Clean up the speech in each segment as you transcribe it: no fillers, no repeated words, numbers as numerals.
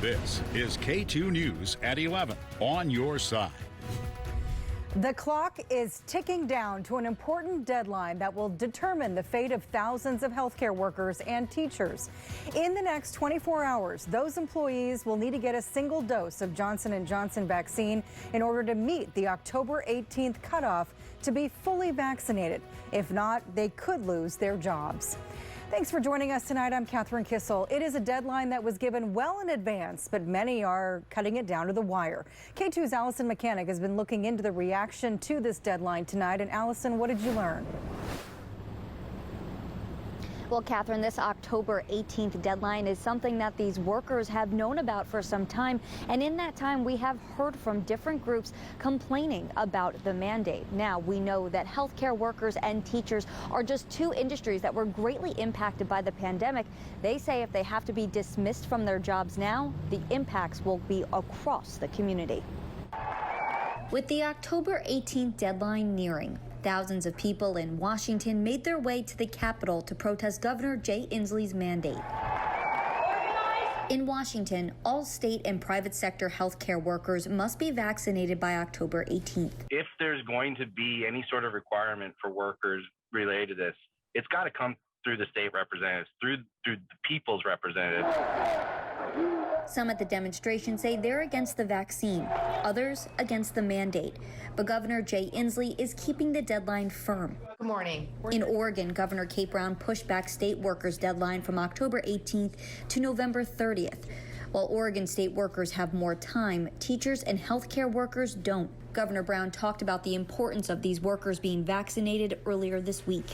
This is K2 News at 11 on your side. The clock is ticking down to an important deadline that will determine the fate of thousands of healthcare workers and teachers. In the next 24 hours, those employees will need to get a single dose of Johnson & Johnson vaccine in order to meet the October 18th cutoff to be fully vaccinated. If not, they could lose their jobs. Thanks for joining us tonight. I'm Catherine Kissel. It is a deadline that was given well in advance, but many are cutting it down to the wire. K2's Allison Mechanic has been looking into the reaction to this deadline tonight. And Allison, what did you learn? Well, Catherine, this October 18th deadline is something that these workers have known about for some time. And in that time, we have heard from different groups complaining about the mandate. Now, we know that healthcare workers and teachers are just two industries that were greatly impacted by the pandemic. They say if they have to be dismissed from their jobs now, the impacts will be across the community. With the October 18th deadline nearing, thousands of people in Washington made their way to the Capitol to protest Governor Jay Inslee's mandate. In Washington, all state and private sector healthcare workers must be vaccinated by October 18th. If there's going to be any sort of requirement for workers related to this, it's got to come through the state representatives, through the people's representatives. Some at the demonstration say they're against the vaccine, others against the mandate. But Governor Jay Inslee is keeping the deadline firm. Good morning. In Oregon, Governor Kate Brown pushed back state workers' deadline from October 18th to November 30th. While Oregon state workers have more time, teachers and healthcare workers don't. Governor Brown talked about the importance of these workers being vaccinated earlier this week.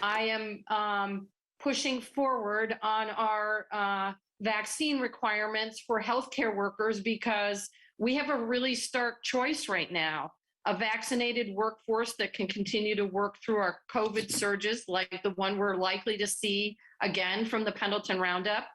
I am pushing forward on our vaccine requirements for healthcare workers because we have a really stark choice right now. A vaccinated workforce that can continue to work through our COVID surges, like the one we're likely to see again from the Pendleton Roundup,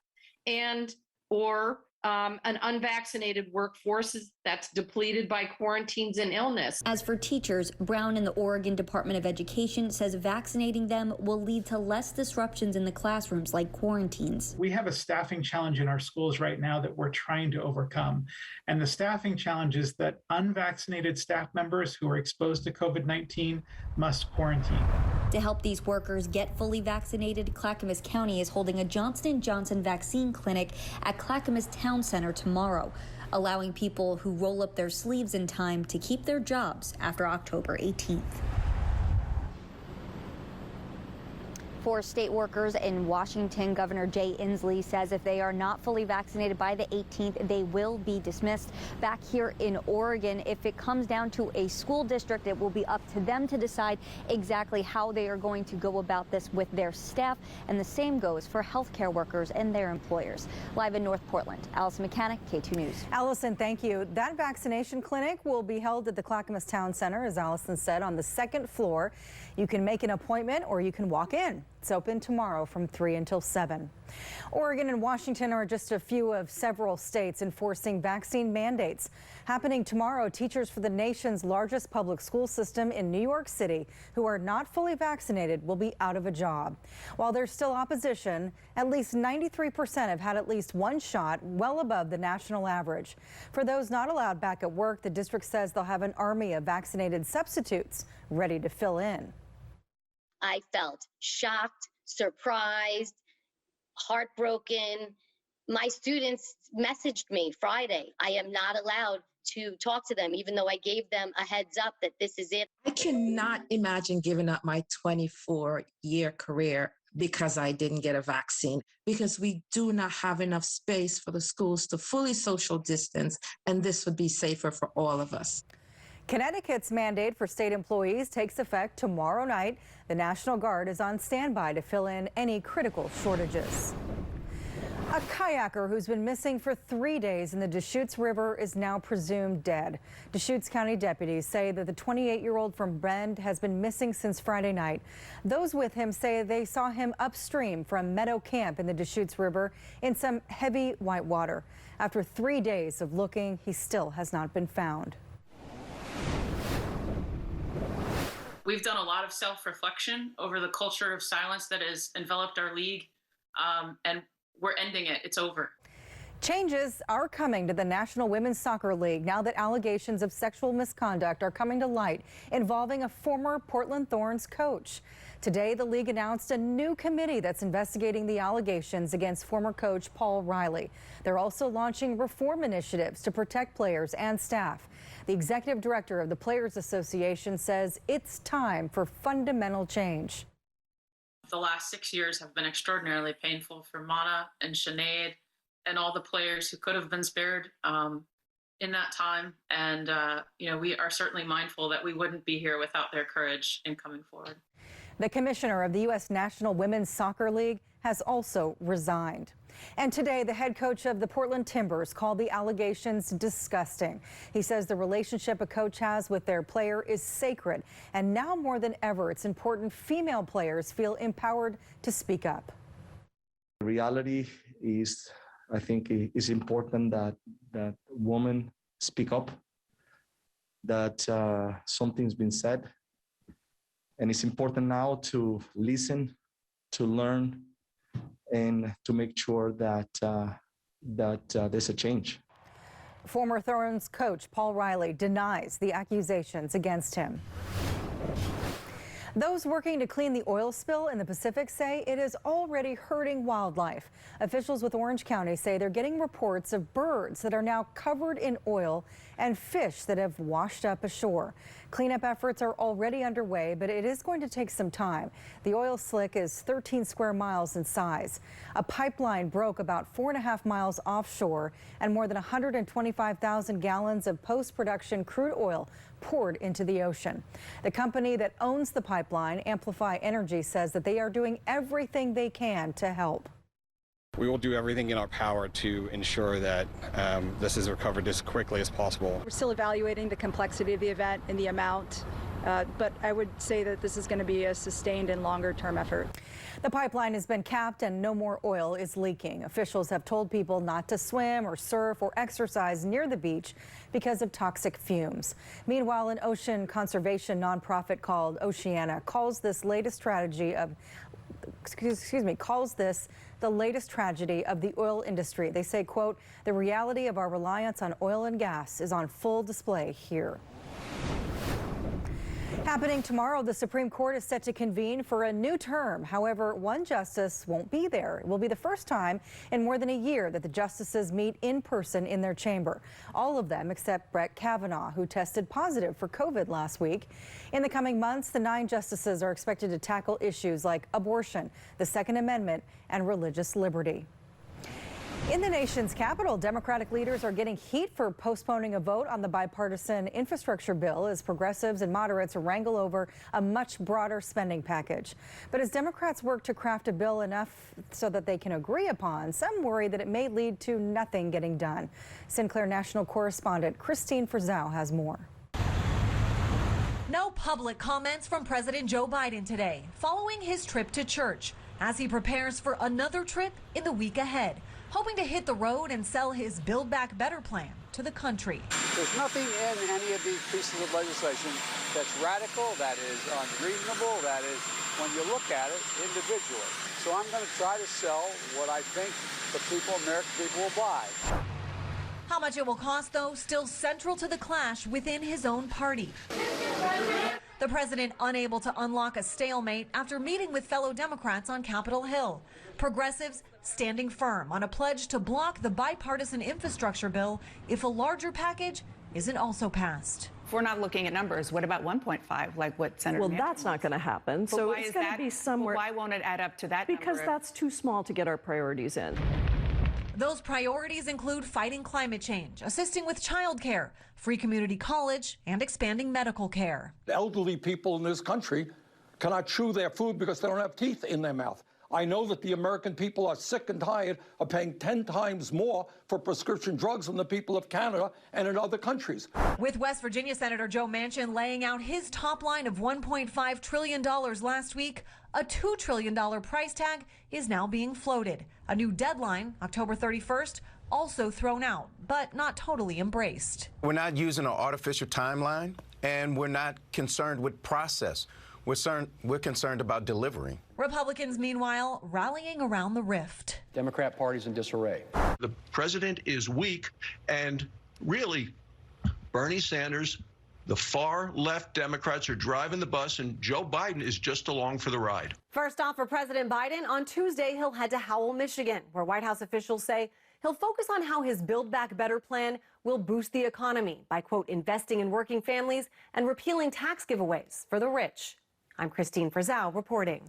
or an unvaccinated workforce that's depleted by quarantines and illness. As for teachers, Brown in the Oregon Department of Education says vaccinating them will lead to less disruptions in the classrooms like quarantines. We have a staffing challenge in our schools right now that we're trying to overcome. And the staffing challenge is that unvaccinated staff members who are exposed to COVID-19 must quarantine. To help these workers get fully vaccinated, Clackamas County is holding a Johnson & Johnson vaccine clinic at Clackamas Town Center tomorrow, allowing people who roll up their sleeves in time to keep their jobs after October 18th. For state workers in Washington, Governor Jay Inslee says if they are not fully vaccinated by the 18th, they will be dismissed. Back here in Oregon, if it comes down to a school district, it will be up to them to decide exactly how they are going to go about this with their staff. And the same goes for healthcare workers and their employers. Live in North Portland, Allison Mechanic, K2 News. Allison, thank you. That vaccination clinic will be held at the Clackamas Town Center, as Allison said, on the second floor. You can make an appointment or you can walk in. It's open tomorrow from 3 until 7. Oregon and Washington are just a few of several states enforcing vaccine mandates. Happening tomorrow, teachers for the nation's largest public school system in New York City who are not fully vaccinated will be out of a job. While there's still opposition, at least 93% have had at least one shot, well above the national average. For those not allowed back at work, the district says they'll have an army of vaccinated substitutes ready to fill in. I felt shocked, surprised, heartbroken. My students messaged me Friday. I am not allowed to talk to them, even though I gave them a heads up that this is it. I cannot imagine giving up my 24-year career because I didn't get a vaccine, because we do not have enough space for the schools to fully social distance, and this would be safer for all of us. Connecticut's mandate for state employees takes effect tomorrow night. The National Guard is on standby to fill in any critical shortages. A kayaker who's been missing for 3 days in the Deschutes River is now presumed dead. Deschutes County deputies say that the 28-year-old from Bend has been missing since Friday night. Those with him say they saw him upstream from Meadow Camp in the Deschutes River in some heavy white water. After 3 days of looking, he still has not been found. We've done a lot of self-reflection over the culture of silence that has enveloped our league, and we're ending it. It's over. Changes are coming to the National Women's Soccer League now that allegations of sexual misconduct are coming to light involving a former Portland Thorns coach. Today, the league announced a new committee that's investigating the allegations against former coach Paul Riley. They're also launching reform initiatives to protect players and staff. The executive director of the Players Association says it's time for fundamental change. The last 6 years have been extraordinarily painful for Mana and Sinead and all the players who could have been spared in that time. And, we are certainly mindful that we wouldn't be here without their courage in coming forward. The commissioner of the U.S. National Women's Soccer League has also resigned. And today, the head coach of the Portland Timbers called the allegations disgusting. He says the relationship a coach has with their player is sacred. And now more than ever, it's important female players feel empowered to speak up. The reality is, I think it's important that women speak up, that something's been said. And it's important now to listen, to learn, and to make sure that there's a change. Former Thorns coach Paul Riley denies the accusations against him. Those working to clean the oil spill in the Pacific say it is already hurting wildlife. Officials with Orange County say they're getting reports of birds that are now covered in oil and fish that have washed up ashore. Cleanup efforts are already underway, but it is going to take some time. The oil slick is 13 square miles in size. A pipeline broke about 4.5 miles offshore, and more than 125,000 gallons of post-production crude oil poured into the ocean. The company that owns the pipeline, Amplify Energy, says that they are doing everything they can to help. We will do everything in our power to ensure that this is recovered as quickly as possible. We're still evaluating the complexity of the event and the amount, but I would say that this is going to be a sustained and longer-term effort. The pipeline has been capped and no more oil is leaking. Officials have told people not to swim or surf or exercise near the beach because of toxic fumes. Meanwhile, an ocean conservation nonprofit called Oceana calls this latest tragedy of the latest tragedy of the oil industry. They say, quote, the reality of our reliance on oil and gas is on full display here. Happening tomorrow, the Supreme Court is set to convene for a new term. However, one justice won't be there. It will be the first time in more than a year that the justices meet in person in their chamber. All of them except Brett Kavanaugh, who tested positive for COVID last week. In the coming months, the 9 justices are expected to tackle issues like abortion, the Second Amendment, and religious liberty. In the nation's capital, Democratic leaders are getting heat for postponing a vote on the bipartisan infrastructure bill as progressives and moderates wrangle over a much broader spending package. But as Democrats work to craft a bill enough so that they can agree upon, some worry that it may lead to nothing getting done. Sinclair National correspondent Christine Frizzell has more. No public comments from President Joe Biden today, following his trip to church, as he prepares for another trip in the week ahead, hoping to hit the road and sell his Build Back Better plan to the country. There's nothing in any of these pieces of legislation that's radical, that is unreasonable, that is, when you look at it individually. So I'm going to try to sell what I think the people, American people, will buy. How much it will cost, though, still central to the clash within his own party. The president unable to unlock a stalemate after meeting with fellow Democrats on Capitol Hill. Progressives standing firm on a pledge to block the bipartisan infrastructure bill if a larger package isn't also passed. If we're not looking at numbers, what about 1.5, like what Senator Manchin that's not going to happen. But so it's going to be somewhere. Why won't it add up to that Because number? that's too small to get our priorities in. Those priorities include fighting climate change, assisting with childcare, free community college, and expanding medical care. Elderly people in this country cannot chew their food because they don't have teeth in their mouth. I know that the American people are sick and tired of paying 10 times more for prescription drugs than the people of Canada and in other countries. With West Virginia Senator Joe Manchin laying out his top line of $1.5 trillion last week, a $2 trillion price tag is now being floated. A new deadline, October 31st, also thrown out, but not totally embraced. We're not using an artificial timeline, and we're not concerned with process. We're concerned about delivery. Republicans, meanwhile, rallying around the rift. Democrat party's in disarray. The president is weak, and really, Bernie Sanders, the far left Democrats are driving the bus, and Joe Biden is just along for the ride. First off, for President Biden, on Tuesday, he'll head to Howell, Michigan, where White House officials say he'll focus on how his Build Back Better plan will boost the economy by, quote, investing in working families and repealing tax giveaways for the rich. I'm Christine Frizzell reporting.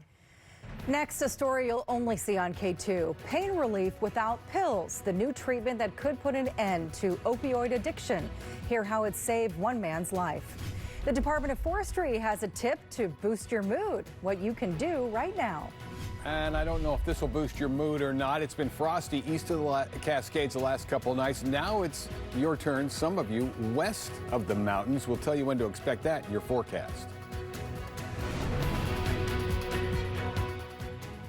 Next, a story you'll only see on KATU. Pain relief without pills, the new treatment that could put an end to opioid addiction. Hear how it saved one man's life. The Department of Forestry has a tip to boost your mood, what you can do right now. And I don't know if this will boost your mood or not. It's been frosty east of the Cascades the last couple nights. Now it's your turn. Some of you west of the mountains. We'll tell you when to expect that in your forecast.